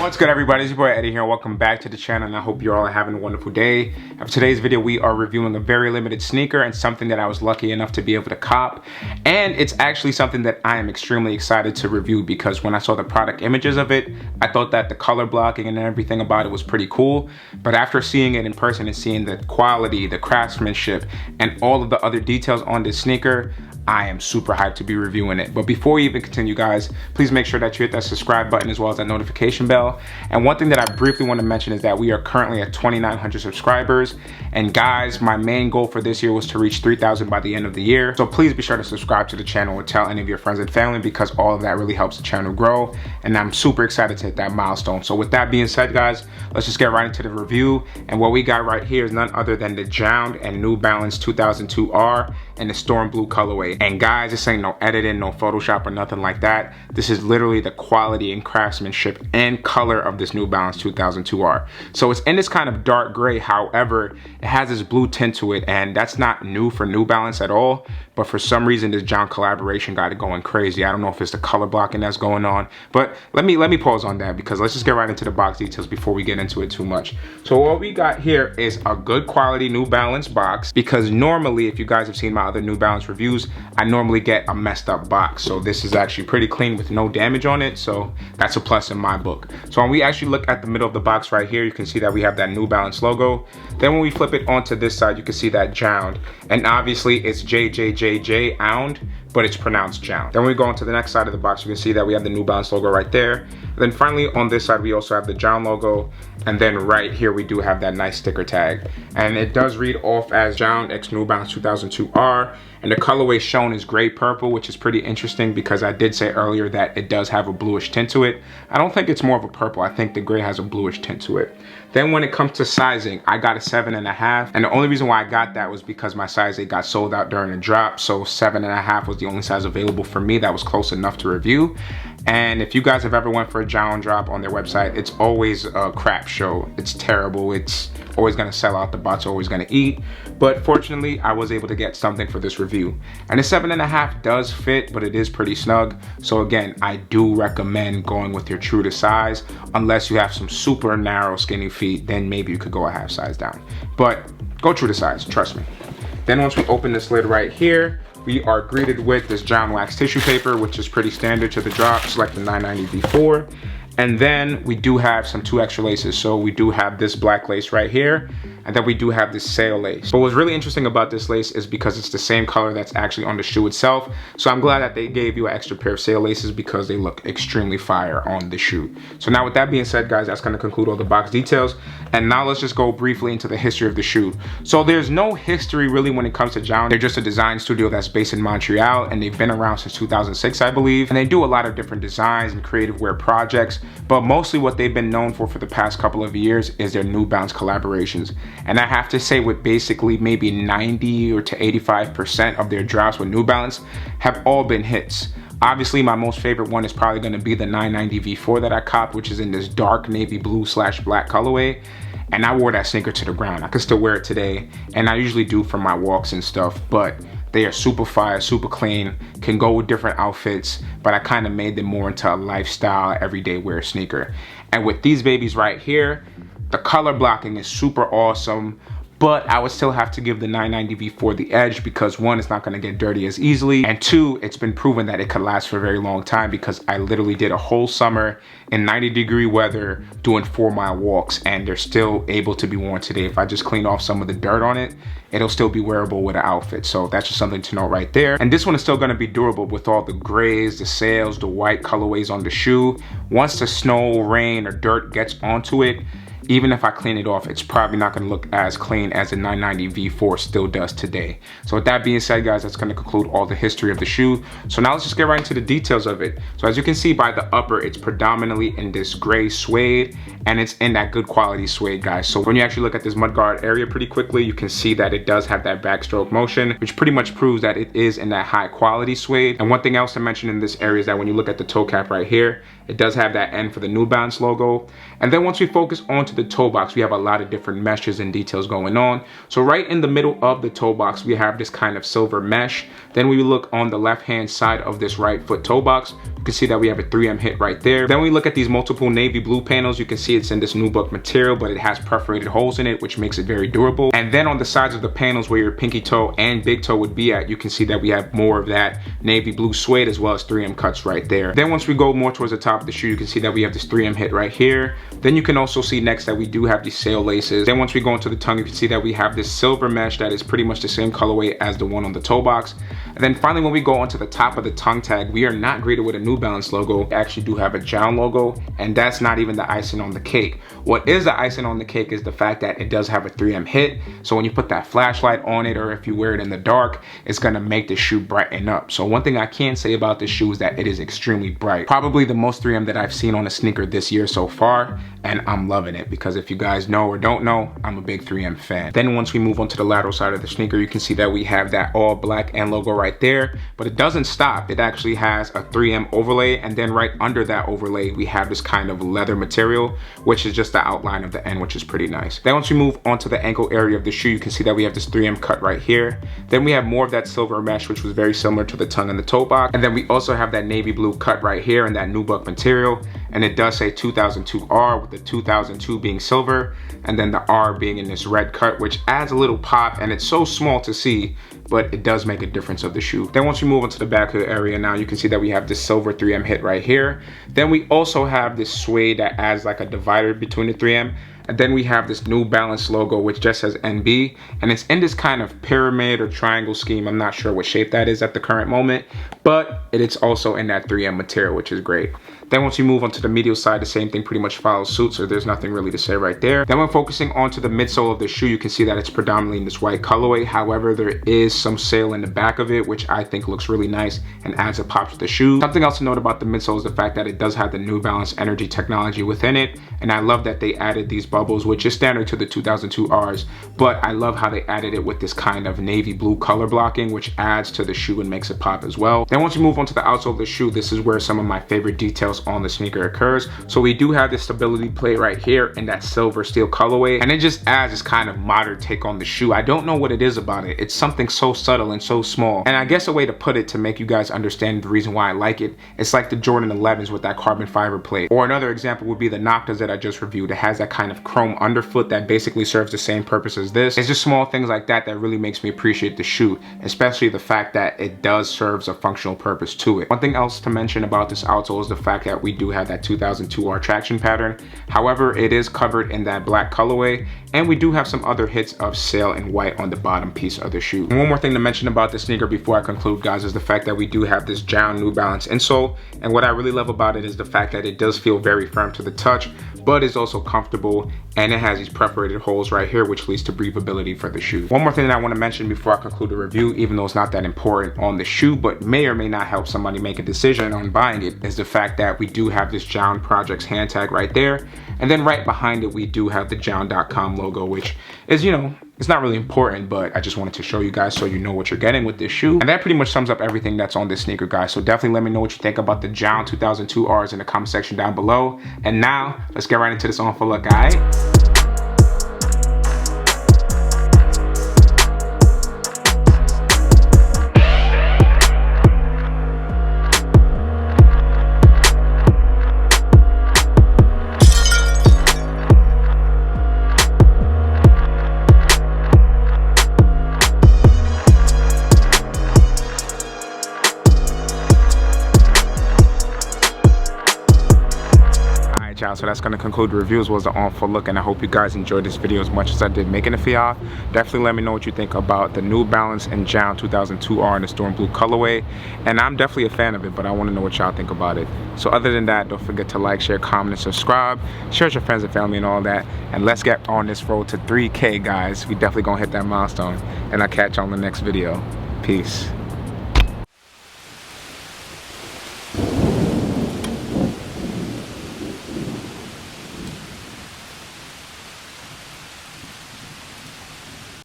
What's good, everybody? It's your boy Eddie here. Welcome back to the channel, and I hope you're all having a wonderful day. For today's video, we are reviewing a very limited sneaker and something that I was lucky enough to be able to cop. And it's actually something that I am extremely excited to review because when I saw the product images of it, I thought that the color blocking and everything about it was pretty cool. But after seeing it in person and seeing the quality, the craftsmanship, and all of the other details on this sneaker, I am super hyped to be reviewing it. But before we even continue, guys, please make sure that you hit that subscribe button as well as that notification bell. And one thing that I briefly want to mention is that we are currently at 2,900 subscribers. And guys, my main goal for this year was to reach 3,000 by the end of the year. So please be sure to subscribe to the channel or tell any of your friends and family because all of that really helps the channel grow. And I'm super excited to hit that milestone. So with that being said, guys, let's just get right into the review. And what we got right here is none other than the JJJJound and New Balance 2002R in the Storm Blue colorway. And guys, this ain't no editing, no Photoshop or nothing like that. This is literally the quality and craftsmanship and color of this New Balance 2002R. So it's in this kind of dark gray. However, it has this blue tint to it, and that's not new for New Balance at all. But for some reason, this JJJJound collaboration got it going crazy. I don't know if it's the color blocking that's going on, but let me pause on that because let's just get right into the box details before we get into it too much. So what we got here is a good quality New Balance box, because normally, if you guys have seen my other New Balance reviews, I normally get a messed up box. So this is actually pretty clean with no damage on it. So that's a plus in my book. So when we actually look at the middle of the box right here, you can see that we have that New Balance logo. Then when we flip it onto this side, you can see that JJJJound. And obviously it's JJJJJound, but it's pronounced JJJJound. Then when we go onto the next side of the box, you can see that we have the New Balance logo right there. And then finally on this side, we also have the JJJJound logo. And then right here, we do have that nice sticker tag. And it does read off as JJJJound x New Balance 2002R. And the colorway shown is gray purple, which is pretty interesting because I did say earlier that it does have a bluish tint to it. I don't think it's more of a purple. I think the gray has a bluish tint to it. Then when it comes to sizing, I got a 7.5. And the only reason why I got that was because my size 8 got sold out during the drop. So 7.5 was the only size available for me that was close enough to review. And if you guys have ever went for a JJJJound drop on their website, it's always a crap show. It's terrible. It's always gonna sell out. The bot's always gonna eat. But fortunately, I was able to get something for this review. And the 7.5 does fit, but it is pretty snug. So again, I do recommend going with your true to size. Unless you have some super narrow, skinny feet, then maybe you could go a half size down. But go true to size, trust me. Then once we open this lid right here, we are greeted with this JJJJound wax tissue paper, which is pretty standard to the drop. Select the 990 V4. And then we do have some 2 extra laces. So we do have this black lace right here, and then we do have this sail lace. But what's really interesting about this lace is because it's the same color that's actually on the shoe itself. So I'm glad that they gave you an extra pair of sail laces because they look extremely fire on the shoe. So now with that being said, guys, that's gonna conclude all the box details. And now let's just go briefly into the history of the shoe. So there's no history really when it comes to JJJJound. They're just a design studio that's based in Montreal, and they've been around since 2006, I believe. And they do a lot of different designs and creative wear projects. But mostly what they've been known for the past couple of years is their New Balance collaborations. And I have to say with basically maybe 90 or to 85% of their drops with New Balance have all been hits. Obviously, my most favorite one is probably gonna be the 990 V4 that I copped, which is in this dark navy blue / black colorway. And I wore that sneaker to the ground. I can still wear it today. And I usually do for my walks and stuff, but they are super fire, super clean, can go with different outfits, but I kind of made them more into a lifestyle, everyday wear sneaker. And with these babies right here, the color blocking is super awesome, but I would still have to give the 990 V4 the edge because 1, it's not gonna get dirty as easily, and 2, it's been proven that it could last for a very long time because I literally did a whole summer in 90-degree weather doing 4-mile walks, and they're still able to be worn today. If I just clean off some of the dirt on it, it'll still be wearable with an outfit. So that's just something to know right there. And this one is still gonna be durable with all the grays, the sails, the white colorways on the shoe. Once the snow, rain, or dirt gets onto it, even if I clean it off, it's probably not gonna look as clean as the 990 V4 still does today. So with that being said, guys, that's gonna conclude all the history of the shoe. So now let's just get right into the details of it. So as you can see by the upper, it's predominantly in this gray suede, and it's in that good quality suede, guys. So when you actually look at this mudguard area pretty quickly, you can see that it does have that backstroke motion, which pretty much proves that it is in that high quality suede. And one thing else to mention in this area is that when you look at the toe cap right here, It does have that N for the New Balance logo. And then once we focus onto the toe box, we have a lot of different meshes and details going on. So right in the middle of the toe box, we have this kind of silver mesh. Then we look on the left-hand side of this right foot toe box, you can see that we have a 3M hit right there. Then we look at these multiple navy blue panels. You can see it's in this nubuck material, but it has perforated holes in it, which makes it very durable. And then on the sides of the panels where your pinky toe and big toe would be at, you can see that we have more of that navy blue suede as well as 3M cuts right there. Then once we go more towards the top of the shoe, you can see that we have this 3M hit right here. Then you can also see next that we do have these sail laces. Then once we go into the tongue, you can see that we have this silver mesh that is pretty much the same colorway as the one on the toe box. And then finally, when we go onto the top of the tongue tag, we are not greeted with a New Balance logo. We actually do have a JJJJound logo, and that's not even the icing on the cake. What is the icing on the cake is the fact that it does have a 3M hit. So when you put that flashlight on it, or if you wear it in the dark, it's gonna make the shoe brighten up. So one thing I can say about this shoe is that it is extremely bright. Probably the most 3M that I've seen on a sneaker this year so far, and I'm loving it because if you guys know or don't know, I'm a big 3M fan. Then once we move on to the lateral side of the sneaker, you can see that we have that all black N logo right there, but it doesn't stop. It actually has a 3M overlay, and then right under that overlay, we have this kind of leather material, which is just the outline of the N, which is pretty nice. Then once we move onto the ankle area of the shoe, you can see that we have this 3M cut right here. Then we have more of that silver mesh, which was very similar to the tongue and the toe box. And then we also have that navy blue cut right here in that nubuck material. And it does say 2002R, with the 2002 being silver, and then the R being in this red cut, which adds a little pop, and it's so small to see, but it does make a difference of the shoe. Then once we move into the back of the area now, you can see that we have this silver 3M hit right here. Then we also have this suede that adds like a divider between the 3M. And then we have this New Balance logo, which just says NB, and it's in this kind of pyramid or triangle scheme. I'm not sure what shape that is at the current moment, but it's also in that 3M material, which is great. Then once you move onto the medial side, the same thing pretty much follows suit, so there's nothing really to say right there. Then when focusing onto the midsole of the shoe, you can see that it's predominantly in this white colorway. However, there is some sail in the back of it, which I think looks really nice and adds a pop to the shoe. Something else to note about the midsole is the fact that it does have the New Balance Energy technology within it, and I love that they added these bubbles, which is standard to the 2002Rs, but I love how they added it with this kind of navy blue color blocking, which adds to the shoe and makes it pop as well. Then once you move on to the outsole of the shoe, this is where some of my favorite details on the sneaker occurs. So we do have this stability plate right here in that silver steel colorway, and it just adds this kind of modern take on the shoe. I don't know what it is about it. It's something so subtle and so small, and I guess a way to put it to make you guys understand the reason why I like it, it's like the Jordan 11s with that carbon fiber plate. Or another example would be the Noctas that I just reviewed. It has that kind of chrome underfoot that basically serves the same purpose as this. It's just small things like that that really makes me appreciate the shoe, especially the fact that it does serve a functional purpose to it. One thing else to mention about this outsole is the fact that we do have that 2002R traction pattern. However, it is covered in that black colorway, and we do have some other hits of sail and white on the bottom piece of the shoe. And one more thing to mention about the sneaker before I conclude, guys, is the fact that we do have this JJJJound New Balance insole, and what I really love about it is the fact that it does feel very firm to the touch, but is also comfortable, and it has these perforated holes right here, which leads to breathability for the shoe. One more thing that I want to mention before I conclude the review, even though it's not that important on the shoe, but may or may not help somebody make a decision on buying it, is the fact that we do have this JJJJound Projects hand tag right there, and then right behind it we do have the JJJJound.com logo, which is, you know, it's not really important, but I just wanted to show you guys so you know what you're getting with this shoe. And that pretty much sums up everything that's on this sneaker, guys. So definitely let me know what you think about the JJJJound 2002Rs in the comment section down below. And now, let's get right into this on for look, alright? Y'all, so that's going to conclude the review as well as the on full look, and I hope you guys enjoyed this video as much as I did making it for y'all. Definitely let me know what you think about the New Balance and JJJJound 2002R in the storm blue colorway, and I'm definitely a fan of it, but I want to know what y'all think about it. So other than that, don't forget to like, share, comment, and subscribe, share with your friends and family and all that, and let's get on this road to 3K, guys. We definitely gonna hit that milestone, and I'll catch you on the next video. Peace.